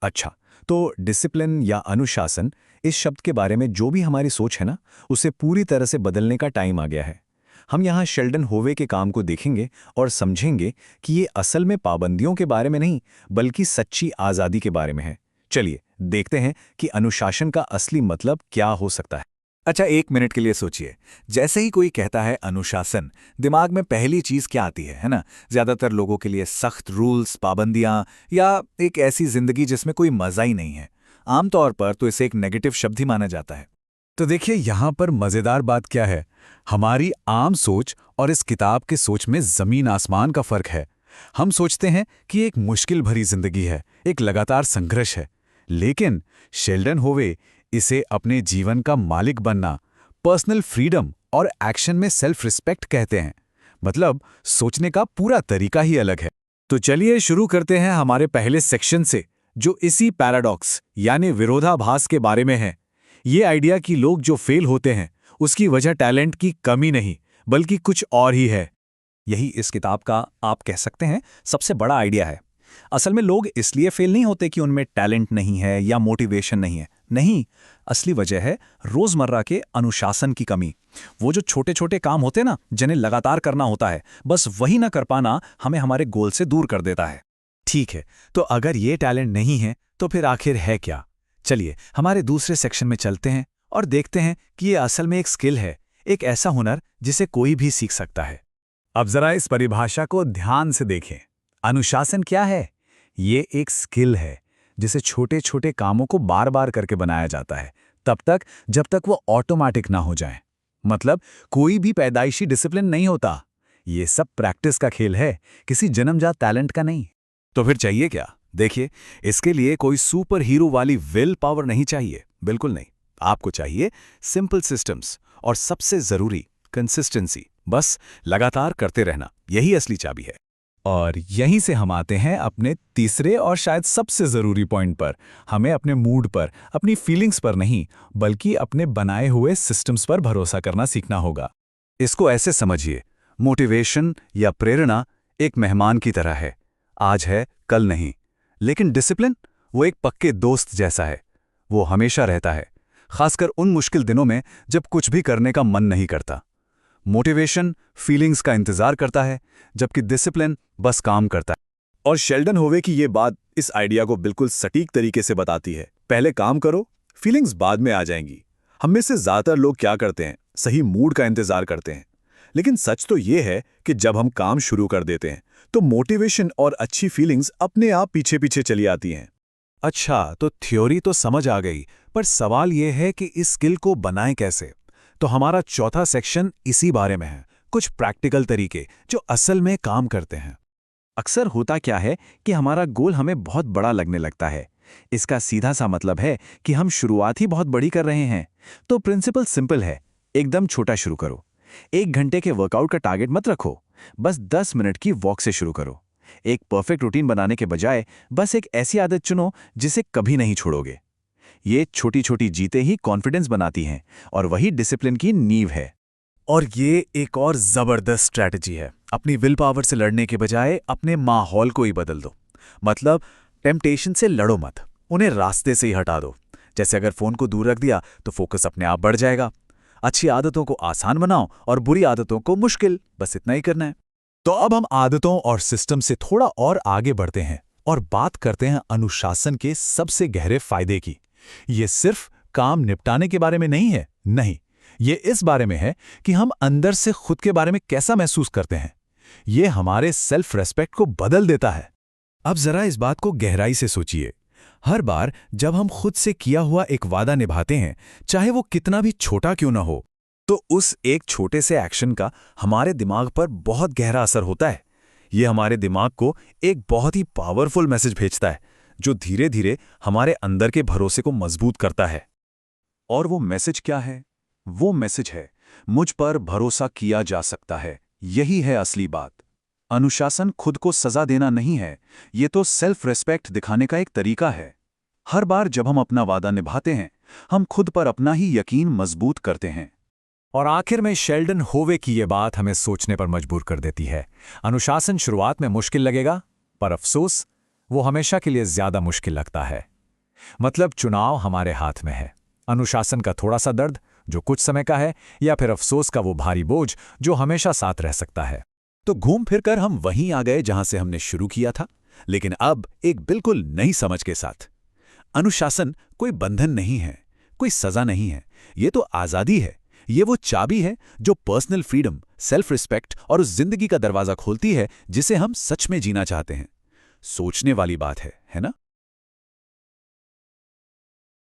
अच्छा, तो डिसिप्लिन या अनुशासन इस शब्द के बारे में जो भी हमारी सोच है ना, उसे पूरी तरह से बदलने का टाइम आ गया है। हम यहाँ शेल्डन होवे के काम को देखेंगे और समझेंगे कि ये असल में पाबंदियों के बारे में नहीं, बल्कि सच्ची आज़ादी के बारे में है। चलिए देखते हैं कि अनुशासन का असली मतलब क्या हो सकता है। अच्छा, 1 मिनट के लिए सोचिए। जैसे ही कोई कहता है अनुशासन, दिमाग में पहली चीज क्या आती है ना? ज्यादातर लोगों के लिए सख्त रूल्स, पाबंदियां, या एक ऐसी जिंदगी जिसमें कोई मजा ही नहीं है। आमतौर पर तो इसे एक नेगेटिव शब्द ही माना जाता है। तो देखिए यहाँ पर मजेदार बात क्या है। हमारी आम सोच और इस किताब की सोच में जमीन आसमान का फर्क है। हम सोचते हैं कि एक मुश्किल भरी जिंदगी है, एक लगातार संघर्ष है। लेकिन शेल्डन होवे इसे अपने जीवन का मालिक बनना, पर्सनल फ्रीडम और एक्शन में सेल्फ रिस्पेक्ट कहते हैं। मतलब सोचने का पूरा तरीका ही अलग है। तो चलिए शुरू करते हैं हमारे पहले सेक्शन से, जो इसी पैराडॉक्स यानी विरोधाभास के बारे में है। ये आइडिया कि लोग जो फेल होते हैं उसकी वजह टैलेंट की कमी नहीं, बल्कि कुछ और ही है। यही इस किताब का, आप कह सकते हैं, सबसे बड़ा आइडिया है। असल में लोग इसलिए फेल नहीं होते कि उनमें टैलेंट नहीं है या मोटिवेशन नहीं है। नहीं, असली वजह है रोजमर्रा के अनुशासन की कमी। वो जो छोटे छोटे काम होते ना, जिन्हें लगातार करना होता है, बस वही ना कर पाना हमें हमारे गोल से दूर कर देता है। ठीक है, तो अगर ये टैलेंट नहीं है तो फिर आखिर है क्या? चलिए हमारे दूसरे सेक्शन में चलते हैं और देखते हैं कि ये असल में एक स्किल है, एक ऐसा हुनर जिसे कोई भी सीख सकता है। अब जरा इस परिभाषा को ध्यान से देखें। अनुशासन क्या है? ये एक स्किल है जिसे छोटे छोटे कामों को बार बार करके बनाया जाता है, तब तक जब तक वो ऑटोमेटिक ना हो जाए। मतलब कोई भी पैदाइशी डिसिप्लिन नहीं होता। ये सब प्रैक्टिस का खेल है, किसी जन्मजात टैलेंट का नहीं। तो फिर चाहिए क्या? देखिए, इसके लिए कोई सुपर हीरो वाली विल पावर नहीं चाहिए, बिल्कुल नहीं। आपको चाहिए सिंपल सिस्टम्स और सबसे जरूरी कंसिस्टेंसी। बस लगातार करते रहना, यही असली चाबी है। और यहीं से हम आते हैं अपने तीसरे और शायद सबसे ज़रूरी पॉइंट पर। हमें अपने मूड पर, अपनी फीलिंग्स पर नहीं, बल्कि अपने बनाए हुए सिस्टम्स पर भरोसा करना सीखना होगा। इसको ऐसे समझिए, मोटिवेशन या प्रेरणा एक मेहमान की तरह है, आज है कल नहीं। लेकिन डिसिप्लिन वो एक पक्के दोस्त जैसा है, वो हमेशा रहता है, खासकर उन मुश्किल दिनों में जब कुछ भी करने का मन नहीं करता। मोटिवेशन फीलिंग्स का इंतजार करता है, जबकि डिसिप्लिन बस काम करता है। और शेल्डन होवे की ये बात इस आइडिया को बिल्कुल सटीक तरीके से बताती है। पहले काम करो, फीलिंग्स बाद में आ जाएंगी। हम में से ज्यादातर लोग क्या करते हैं, सही मूड का इंतजार करते हैं। लेकिन सच तो ये है कि जब हम काम शुरू कर देते हैं तो मोटिवेशन और अच्छी फीलिंग्स अपने आप पीछे पीछे चली आती हैं। अच्छा, तो थ्योरी तो समझ आ गई, पर सवाल यह है कि इस स्किल को बनाएं कैसे? तो हमारा चौथा सेक्शन इसी बारे में है, कुछ प्रैक्टिकल तरीके जो असल में काम करते हैं। अक्सर होता क्या है कि हमारा गोल हमें बहुत बड़ा लगने लगता है। इसका सीधा सा मतलब है कि हम शुरुआत ही बहुत बड़ी कर रहे हैं। तो प्रिंसिपल सिंपल है, एकदम छोटा शुरू करो। 1 घंटे के वर्कआउट का टारगेट मत रखो, बस 10 मिनट की वॉक से शुरू करो। एक परफेक्ट रूटीन बनाने के बजाय बस एक ऐसी आदत चुनो जिसे कभी नहीं छोड़ोगे। ये छोटी छोटी जीतें ही कॉन्फिडेंस बनाती हैं और वही डिसिप्लिन की नींव है। और ये एक और जबरदस्त स्ट्रैटेजी है। अपनी विल पावर से लड़ने के बजाय अपने माहौल को ही बदल दो। मतलब टेम्पटेशन से लड़ो मत, उन्हें रास्ते से ही हटा दो। जैसे अगर फोन को दूर रख दिया तो फोकस अपने आप बढ़ जाएगा। अच्छी आदतों को आसान बनाओ और बुरी आदतों को मुश्किल, बस इतना ही करना है। तो अब हम आदतों और सिस्टम से थोड़ा और आगे बढ़ते हैं और बात करते हैं अनुशासन के सबसे गहरे फायदे की। ये सिर्फ काम निपटाने के बारे में नहीं है, नहीं, ये इस बारे में है कि हम अंदर से खुद के बारे में कैसा महसूस करते हैं। ये हमारे सेल्फ रेस्पेक्ट को बदल देता है। अब जरा इस बात को गहराई से सोचिए। हर बार जब हम खुद से किया हुआ एक वादा निभाते हैं, चाहे वो कितना भी छोटा क्यों ना हो, तो उस एक छोटे से एक्शन का हमारे दिमाग पर बहुत गहरा असर होता है। ये हमारे दिमाग को एक बहुत ही पावरफुल मैसेज भेजता है, जो धीरे धीरे हमारे अंदर के भरोसे को मजबूत करता है। और वो मैसेज क्या है? वो मैसेज है, मुझ पर भरोसा किया जा सकता है। यही है असली बात। अनुशासन खुद को सजा देना नहीं है, ये तो सेल्फ रेस्पेक्ट दिखाने का एक तरीका है। हर बार जब हम अपना वादा निभाते हैं, हम खुद पर अपना ही यकीन मजबूत करते हैं। और आखिर में शेल्डन होवे की ये बात हमें सोचने पर मजबूर कर देती है। अनुशासन शुरुआत में मुश्किल लगेगा, पर अफसोस वो हमेशा के लिए ज्यादा मुश्किल लगता है। मतलब चुनाव हमारे हाथ में है, अनुशासन का थोड़ा सा दर्द जो कुछ समय का है, या फिर अफसोस का वो भारी बोझ जो हमेशा साथ रह सकता है। तो घूम फिरकर हम वहीं आ गए जहां से हमने शुरू किया था, लेकिन अब एक बिल्कुल नई समझ के साथ। अनुशासन कोई बंधन नहीं है, कोई सजा नहीं है, ये तो आजादी है। ये वो चाबी है जो पर्सनल फ्रीडम, सेल्फ रिस्पेक्ट और उस जिंदगी का दरवाजा खोलती है जिसे हम सच में जीना चाहते हैं। सोचने वाली बात है ना?